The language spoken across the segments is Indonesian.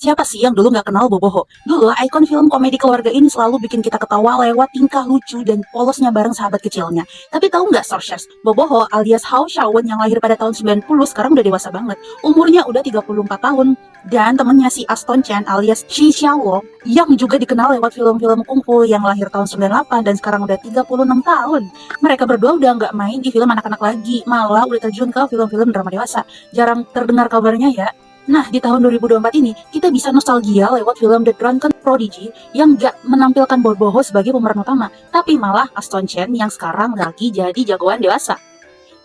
Siapa sih yang dulu nggak kenal Boboho? Dulu, ikon film komedi keluarga ini selalu bikin kita ketawa lewat tingkah lucu dan polosnya bareng sahabat kecilnya. Tapi tahu nggak, Sorshers? Boboho alias Hao Xiaowen yang lahir pada tahun 90 sekarang udah dewasa banget. Umurnya udah 34 tahun. Dan temennya si Aston Chen alias Chi Xiaolo yang juga dikenal lewat film-film kungfu yang lahir tahun 98 dan sekarang udah 36 tahun. Mereka berdua udah nggak main di film anak-anak lagi, malah udah terjun ke film-film drama dewasa. Jarang terdengar kabarnya ya. Nah, di tahun 2024 ini, kita bisa nostalgia lewat film The Drunken Prodigy yang gak menampilkan Boboho sebagai pemeran utama, tapi malah Aston Chen yang sekarang lagi jadi jagoan dewasa.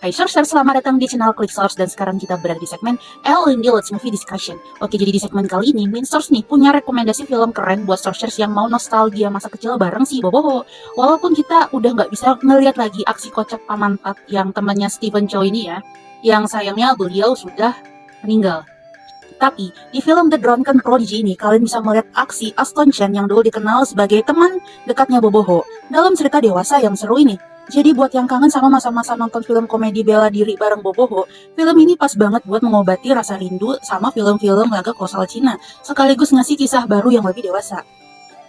Hai Sorcer, selamat datang di channel Click Source dan sekarang kita berada di segmen Ellen Let's Movie Discussion. Oke, jadi di segmen kali ini, Min Source nih punya rekomendasi film keren buat Sorcers yang mau nostalgia masa kecil bareng si Boboho. Walaupun kita udah gak bisa ngeliat lagi aksi kocak Paman Tat yang temannya Stephen Chow ini ya, yang sayangnya beliau sudah meninggal. Tapi, di film The Drunken Prodigy ini, kalian bisa melihat aksi Aston Chen yang dulu dikenal sebagai teman dekatnya Boboho dalam cerita dewasa yang seru ini. Jadi buat yang kangen sama masa-masa nonton film komedi bela diri bareng Boboho, film ini pas banget buat mengobati rasa rindu sama film-film laga kolosal Cina, sekaligus ngasih kisah baru yang lebih dewasa.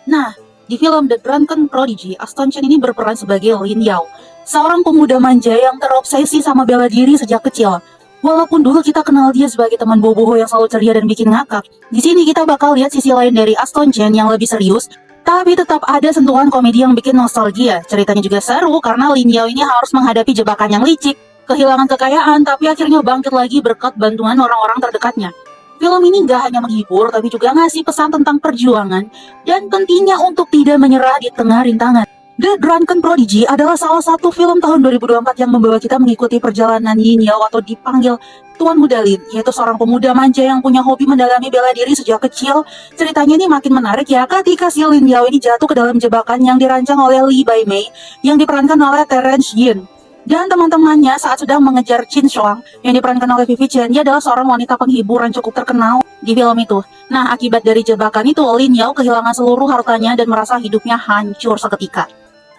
Nah, di film The Drunken Prodigy, Aston Chen ini berperan sebagai Lin Yao, seorang pemuda manja yang terobsesi sama bela diri sejak kecil. Walaupun dulu kita kenal dia sebagai teman Boboho yang selalu ceria dan bikin ngakak, di sini kita bakal lihat sisi lain dari Aston Chen yang lebih serius, tapi tetap ada sentuhan komedi yang bikin nostalgia. Ceritanya juga seru karena Lin Yao ini harus menghadapi jebakan yang licik, kehilangan kekayaan, tapi akhirnya bangkit lagi berkat bantuan orang-orang terdekatnya. Film ini gak hanya menghibur, tapi juga ngasih pesan tentang perjuangan dan pentingnya untuk tidak menyerah di tengah rintangan. The Drunken Prodigy adalah salah satu film tahun 2024 yang membawa kita mengikuti perjalanan Lin Yao atau dipanggil Tuan Muda Lin, yaitu seorang pemuda manja yang punya hobi mendalami bela diri sejak kecil. Ceritanya ini makin menarik ya ketika si Lin Yao ini jatuh ke dalam jebakan yang dirancang oleh Li Baimei yang diperankan oleh Terence Yin. Dan teman-temannya saat sedang mengejar Qin Shuang yang diperankan oleh Vivi Chen, dia adalah seorang wanita penghibur yang cukup terkenal di film itu. Nah, akibat dari jebakan itu, Lin Yao kehilangan seluruh hartanya dan merasa hidupnya hancur seketika.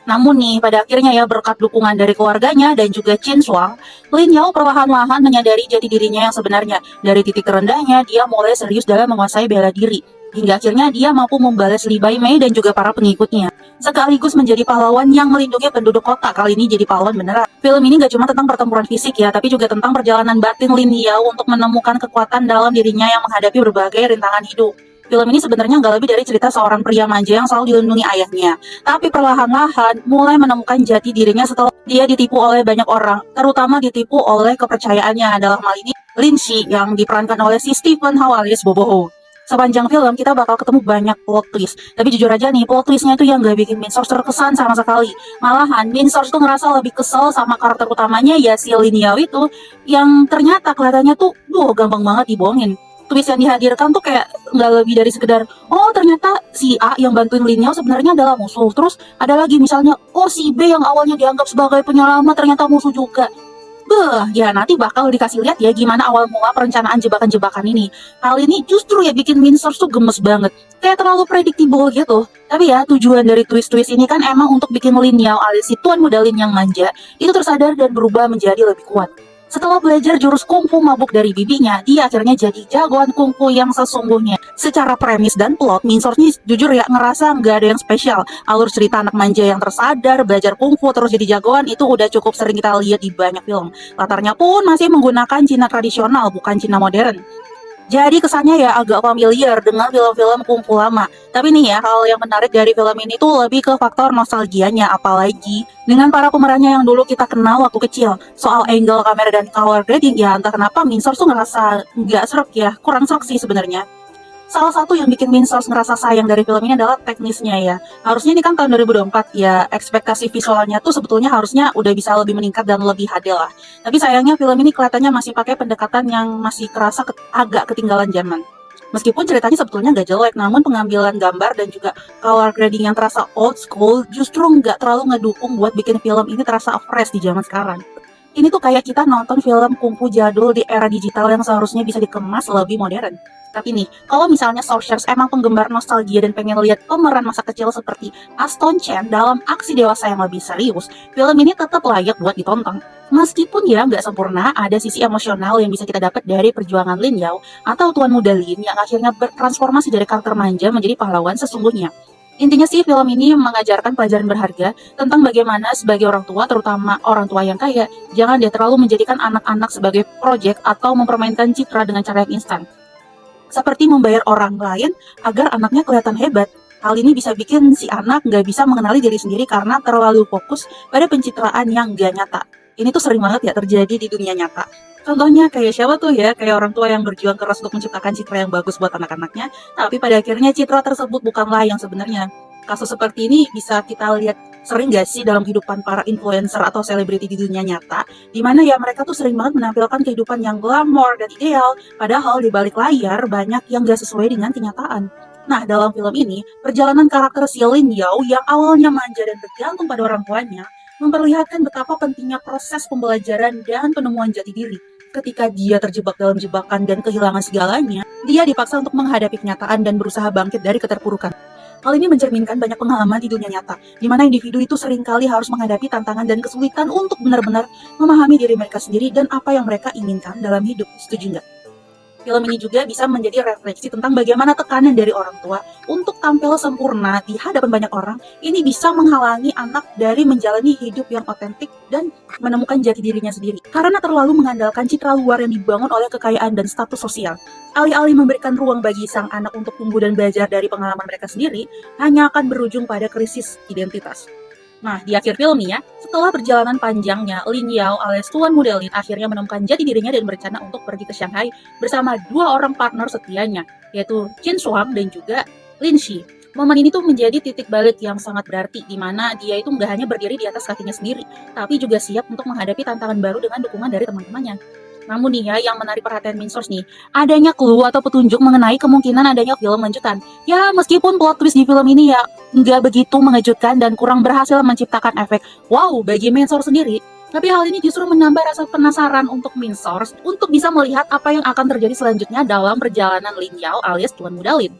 Namun nih, pada akhirnya ya berkat dukungan dari keluarganya dan juga Qin Shuang, Lin Yao perlahan-lahan menyadari jati dirinya yang sebenarnya. Dari titik terendahnya, dia mulai serius dalam menguasai bela diri. Hingga akhirnya dia mampu membalas Li Baimei dan juga para pengikutnya. Sekaligus menjadi pahlawan yang melindungi penduduk kota, kali ini jadi pahlawan beneran. Film ini gak cuma tentang pertempuran fisik ya, tapi juga tentang perjalanan batin Lin Yao untuk menemukan kekuatan dalam dirinya yang menghadapi berbagai rintangan hidup. Film ini sebenarnya nggak lebih dari cerita seorang pria manja yang selalu dilindungi ayahnya. Tapi perlahan-lahan mulai menemukan jati dirinya setelah dia ditipu oleh banyak orang. Terutama ditipu oleh kepercayaannya. Dalam hal ini, Lin Shi yang diperankan oleh si Stephen Chow alias Boboho. Sepanjang film kita bakal ketemu banyak plot twist. Tapi jujur aja nih, plot twistnya itu yang gak bikin Min Source terkesan sama sekali. Malahan, Min Source tuh ngerasa lebih kesel sama karakter utamanya ya si Lin Yao itu. Yang ternyata kelihatannya tuh, gampang banget dibohongin. Twist yang dihadirkan tuh kayak nggak lebih dari sekedar oh ternyata si A yang bantuin Lin Yao sebenarnya adalah musuh. Terus ada lagi misalnya oh si B yang awalnya dianggap sebagai penyelamat ternyata musuh juga. Ya nanti bakal dikasih lihat ya gimana awal mula perencanaan jebakan-jebakan ini. Hal ini justru ya bikin Min Source tuh gemes banget. Kayak terlalu predictable gitu. Tapi ya tujuan dari twist-twist ini kan emang untuk bikin Lin Yao alias si Tuan Muda Lin yang manja itu tersadar dan berubah menjadi lebih kuat. Setelah belajar jurus kungfu mabuk dari bibinya, dia akhirnya jadi jagoan kungfu yang sesungguhnya. Secara premis dan plot, Min Source nih jujur ya ngerasa nggak ada yang spesial. Alur cerita anak manja yang tersadar, belajar kungfu terus jadi jagoan itu udah cukup sering kita lihat di banyak film. Latarnya pun masih menggunakan Cina tradisional, bukan Cina modern. Jadi kesannya ya agak familiar dengan film-film kungfu lama. Tapi nih ya, hal yang menarik dari film ini tuh lebih ke faktor nostalgianya. Apalagi dengan para pemerannya yang dulu kita kenal waktu kecil. Soal angle kamera dan color grading ya entah kenapa Min Source tuh ngerasa nggak serak ya. Kurang serak sih sebenarnya. Salah satu yang bikin Min Source ngerasa sayang dari film ini adalah teknisnya ya. Harusnya ini kan tahun 2024 ya, ekspektasi visualnya tuh sebetulnya harusnya udah bisa lebih meningkat dan lebih HD lah. Tapi sayangnya film ini kelihatannya masih pakai pendekatan yang masih kerasa agak ketinggalan zaman. Meskipun ceritanya sebetulnya nggak jelek, namun pengambilan gambar dan juga color grading yang terasa old school justru nggak terlalu ngedukung buat bikin film ini terasa fresh di zaman sekarang. Ini tuh kayak kita nonton film kungfu jadul di era digital yang seharusnya bisa dikemas lebih modern. Tapi nih, kalau misalnya Sorcerers emang penggemar nostalgia dan pengen lihat pemeran masa kecil seperti Aston Chen dalam aksi dewasa yang lebih serius, film ini tetap layak buat ditonton. Meskipun ya nggak sempurna, ada sisi emosional yang bisa kita dapat dari perjuangan Lin Yao atau Tuan Muda Lin yang akhirnya bertransformasi dari karakter manja menjadi pahlawan sesungguhnya. Intinya sih film ini mengajarkan pelajaran berharga tentang bagaimana sebagai orang tua, terutama orang tua yang kaya, jangan dia terlalu menjadikan anak-anak sebagai proyek atau mempermainkan citra dengan cara yang instan seperti membayar orang lain agar anaknya kelihatan hebat. Hal ini bisa bikin si anak nggak bisa mengenali diri sendiri karena terlalu fokus pada pencitraan yang nggak nyata. Ini tuh sering banget ya terjadi di dunia nyata. Contohnya kayak siapa tuh ya, kayak orang tua yang berjuang keras untuk menciptakan citra yang bagus buat anak-anaknya, tapi pada akhirnya citra tersebut bukanlah yang sebenarnya. Kasus seperti ini bisa kita lihat sering gak sih dalam kehidupan para influencer atau selebriti di dunia nyata, di mana ya mereka tuh sering banget menampilkan kehidupan yang glamor dan ideal, padahal di balik layar banyak yang gak sesuai dengan kenyataan. Nah, dalam film ini, perjalanan karakter si Lin Yao yang awalnya manja dan bergantung pada orang tuanya, memperlihatkan betapa pentingnya proses pembelajaran dan penemuan jati diri. Ketika dia terjebak dalam jebakan dan kehilangan segalanya, dia dipaksa untuk menghadapi kenyataan dan berusaha bangkit dari keterpurukan. Hal ini mencerminkan banyak pengalaman di dunia nyata, di mana individu itu seringkali harus menghadapi tantangan dan kesulitan untuk benar-benar memahami diri mereka sendiri dan apa yang mereka inginkan dalam hidup. Setuju nggak? Film ini juga bisa menjadi refleksi tentang bagaimana tekanan dari orang tua untuk tampil sempurna di hadapan banyak orang ini bisa menghalangi anak dari menjalani hidup yang otentik dan menemukan jati dirinya sendiri. Karena terlalu mengandalkan citra luar yang dibangun oleh kekayaan dan status sosial. Alih-alih memberikan ruang bagi sang anak untuk tumbuh dan belajar dari pengalaman mereka sendiri, hanya akan berujung pada krisis identitas. Nah, di akhir film nih ya, setelah perjalanan panjangnya, Lin Yao alias Tuan Muda Lin akhirnya menemukan jati dirinya dan berencana untuk pergi ke Shanghai bersama dua orang partner setianya, yaitu Qin Shuang dan juga Lin Shi. Momen ini tuh menjadi titik balik yang sangat berarti, di mana dia itu nggak hanya berdiri di atas kakinya sendiri, tapi juga siap untuk menghadapi tantangan baru dengan dukungan dari teman-temannya. Namun nih ya, yang menarik perhatian Minsource nih, adanya clue atau petunjuk mengenai kemungkinan adanya film lanjutan. Ya, meskipun plot twist di film ini ya nggak begitu mengejutkan dan kurang berhasil menciptakan efek wow bagi Minsource sendiri, tapi hal ini justru menambah rasa penasaran untuk Minsource untuk bisa melihat apa yang akan terjadi selanjutnya dalam perjalanan Lin Yao alias Tuan Muda Lin.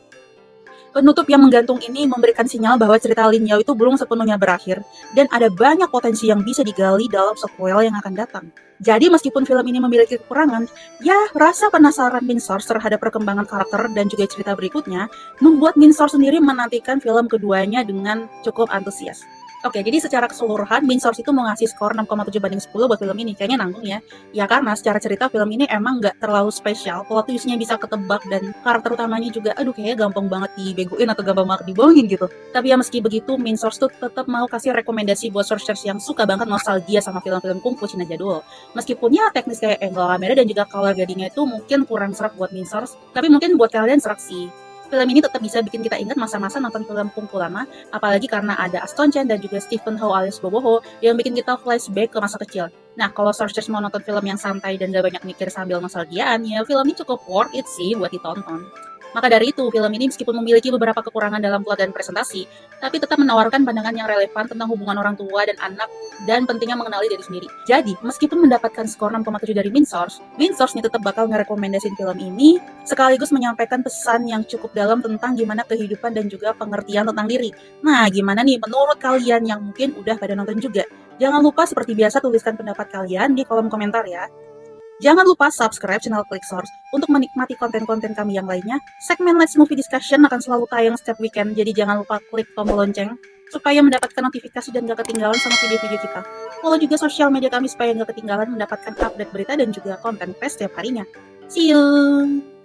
Penutup yang menggantung ini memberikan sinyal bahwa cerita Lin Yao itu belum sepenuhnya berakhir dan ada banyak potensi yang bisa digali dalam sequel yang akan datang. Jadi meskipun film ini memiliki kekurangan, ya rasa penasaran Minsource terhadap perkembangan karakter dan juga cerita berikutnya membuat Minsource sendiri menantikan film keduanya dengan cukup antusias. Oke, jadi secara keseluruhan Minsource itu mau ngasih skor 6,7/10 buat film ini. Kayaknya nanggung ya. Ya karena secara cerita film ini emang nggak terlalu spesial. Plot twist-nya bisa ketebak dan karakter utamanya juga aduh kayaknya gampang banget dibegoin atau gampang banget dibohongin gitu. Tapi ya meski begitu, Minsource tuh tetap mau kasih rekomendasi buat searchers yang suka banget nostalgia sama film-film kungfu Cina jadul. Meskipun ya teknis kayak angle kamera dan juga color grading-nya itu mungkin kurang serak buat Minsource, tapi mungkin buat kalian serak sih. Film ini tetap bisa bikin kita ingat masa-masa nonton film kungfu lama, apalagi karena ada Aston Chen dan juga Stephen Chow alias Bobo Ho yang bikin kita flashback ke masa kecil. Nah, kalau searchers mau nonton film yang santai dan gak banyak mikir sambil nostalgiaan, ya film ini cukup worth it sih buat ditonton. Maka dari itu, film ini meskipun memiliki beberapa kekurangan dalam plot dan presentasi, tapi tetap menawarkan pandangan yang relevan tentang hubungan orang tua dan anak dan pentingnya mengenali diri sendiri. Jadi, meskipun mendapatkan skor 6,7 dari Minsource, Minsource tetap bakal ngerekomendasiin film ini sekaligus menyampaikan pesan yang cukup dalam tentang gimana kehidupan dan juga pengertian tentang diri. Nah, gimana nih menurut kalian yang mungkin udah pada nonton juga? Jangan lupa seperti biasa tuliskan pendapat kalian di kolom komentar ya. Jangan lupa subscribe channel ClickSource untuk menikmati konten-konten kami yang lainnya. Segmen Let's Movie Discussion akan selalu tayang setiap weekend, jadi jangan lupa klik tombol lonceng supaya mendapatkan notifikasi dan gak ketinggalan sama video-video kita. Follow juga sosial media kami supaya gak ketinggalan mendapatkan update berita dan juga konten fresh setiap harinya. See you!